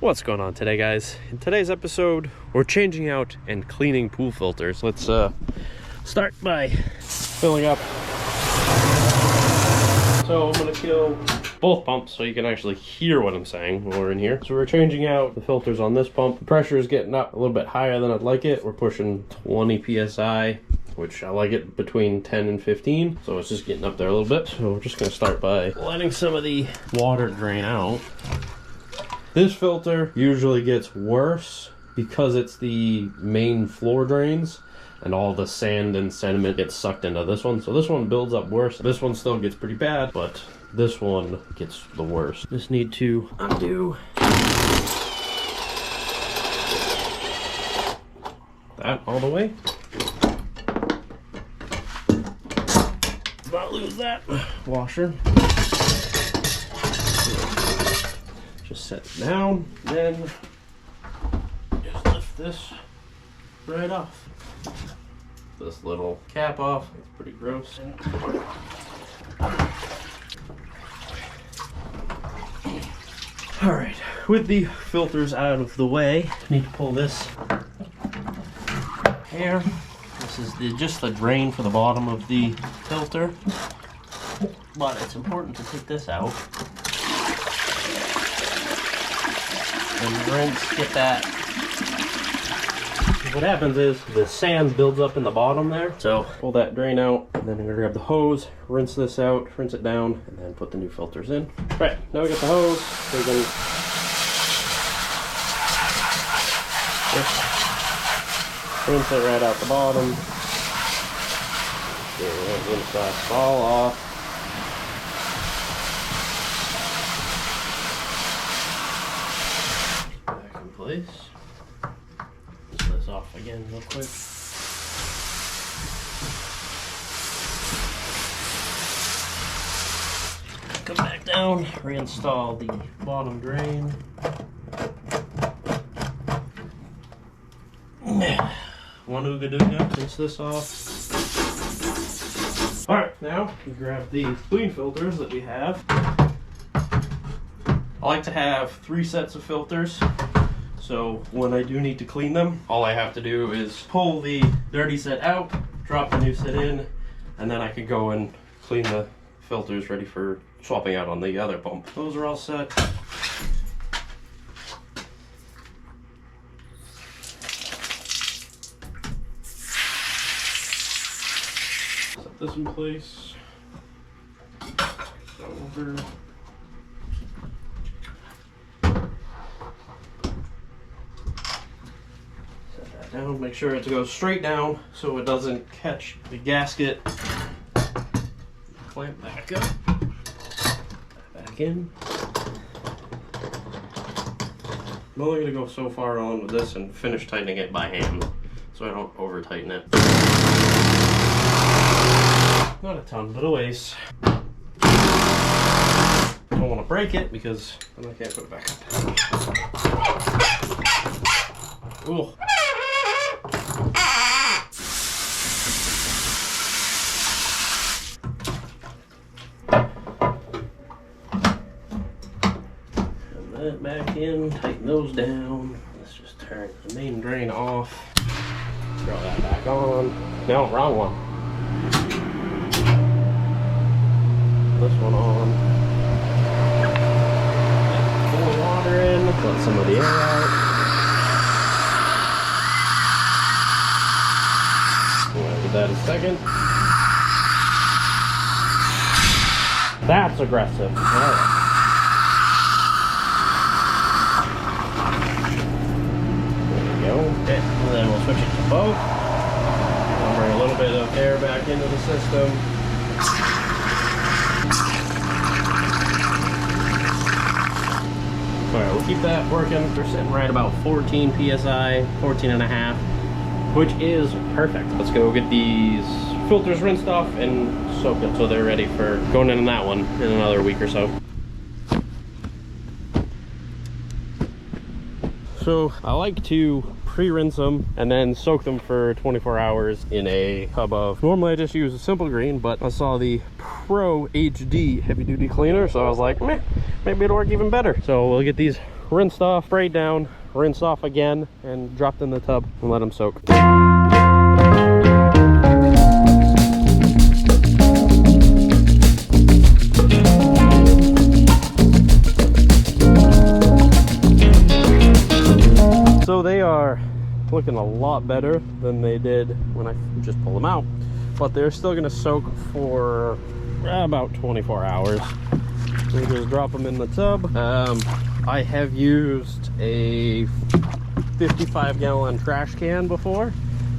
What's going on today, guys? In today's episode, we're changing out and cleaning pool filters. Let's start by filling up. So I'm gonna kill both pumps so you can actually hear what I'm saying when we're in here. So we're changing out the filters on this pump. The pressure is getting up a little bit higher than I'd like it. We're pushing 20 PSI, which I like it between 10 and 15. So it's just getting up there a little bit. So we're just gonna start by letting some of the water drain out. This filter usually gets worse because it's the main floor drains and all the sand and sediment gets sucked into this one. So this one builds up worse. This one still gets pretty bad, but this one gets the worst. Just need to undo that all the way. About lose that washer. Just set it down, then just lift this right off. This little cap off, it's pretty gross. Alright, with the filters out of the way, I need to pull this here. This is just the drain for the bottom of the filter, but it's important to take this out. And rinse, get that. What happens is the sand builds up in the bottom there. So pull that drain out, and then I'm gonna grab the hose, rinse this out, rinse it down, and then put the new filters in. All right, now we got the hose. We can just rinse it right out the bottom. Rinse that all off. Place. Rinse this off again real quick. Come back down, reinstall the bottom drain. One ooga dooga, rinse this off. Alright, now we grab the clean filters that we have. I like to have 3 sets of filters. So when I do need to clean them, all I have to do is pull the dirty set out, drop the new set in, and then I can go and clean the filters ready for swapping out on the other pump. Those are all set. Set this in place. Go over. Down, make sure it goes straight down so it doesn't catch the gasket. Clamp back up, back in. I'm only going to go so far on with this and finish tightening it by hand so I don't over tighten it. Not a ton, but a ways. Don't want to break it because then I can't put it back up. Ooh. That back in, tighten those down. Let's just turn the main drain off. Throw that back on. No, wrong one. This one on. Pull the water in, let some of the air out. We'll give that a second. That's aggressive. All right. Okay, and then we'll switch it to both. I'll bring a little bit of air back into the system. Alright, we'll keep that working. We're sitting right about 14 PSI, 14 and a half, which is perfect. Let's go get these filters rinsed off and soaked up so they're ready for going in that one in another week or so. So I like to pre-rinse them and then soak them for 24 hours in a tub of, normally I just use a simple green, but I saw the Pro HD heavy duty cleaner, so I was like, meh, maybe it'll work even better. So we'll get these rinsed off, sprayed down, rinsed off again, and dropped in the tub and let them soak. So they are looking a lot better than they did when I just pulled them out, but they're still going to soak for about 24 hours. We just drop them in the tub. I have used a 55-gallon trash can before,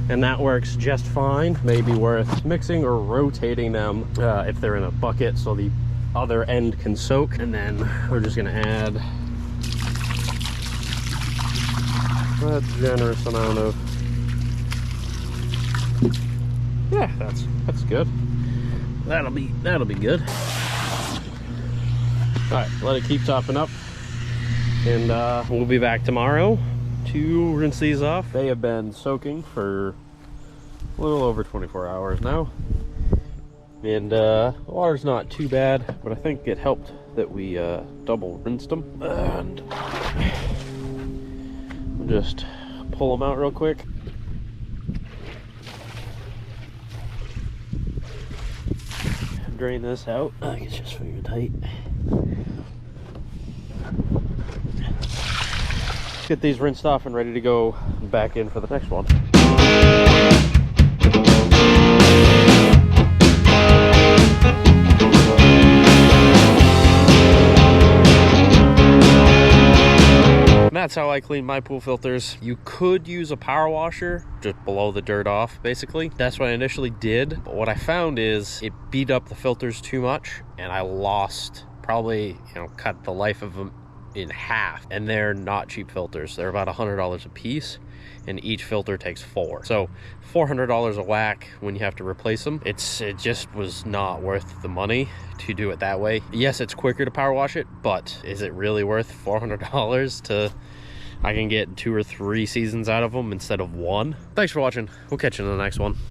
and that works just fine. Maybe worth mixing or rotating them if they're in a bucket so the other end can soak. And then we're just gonna add a generous amount of, yeah, that's good. That'll be good. All right, let it keep topping up, and we'll be back tomorrow to rinse these off. They have been soaking for a little over 24 hours now, and the water's not too bad, but I think it helped that we double rinsed them. And we'll just pull them out real quick. Drain this out. I think it's just finger tight. Get these rinsed off and ready to go back in for the next one. And that's how I clean my pool filters. You could use a power washer, just blow the dirt off, basically. That's what I initially did, but what I found is it beat up the filters too much, and I lost probably, cut the life of them in half. And they're not cheap filters. They're about $100 a piece, and each filter takes 4. So $400 a whack when you have to replace them. It just was not worth the money to do it that way. Yes, it's quicker to power wash it, but is it really worth $400 to, I can get 2 or 3 seasons out of them instead of 1? Thanks for watching. We'll catch you in the next one.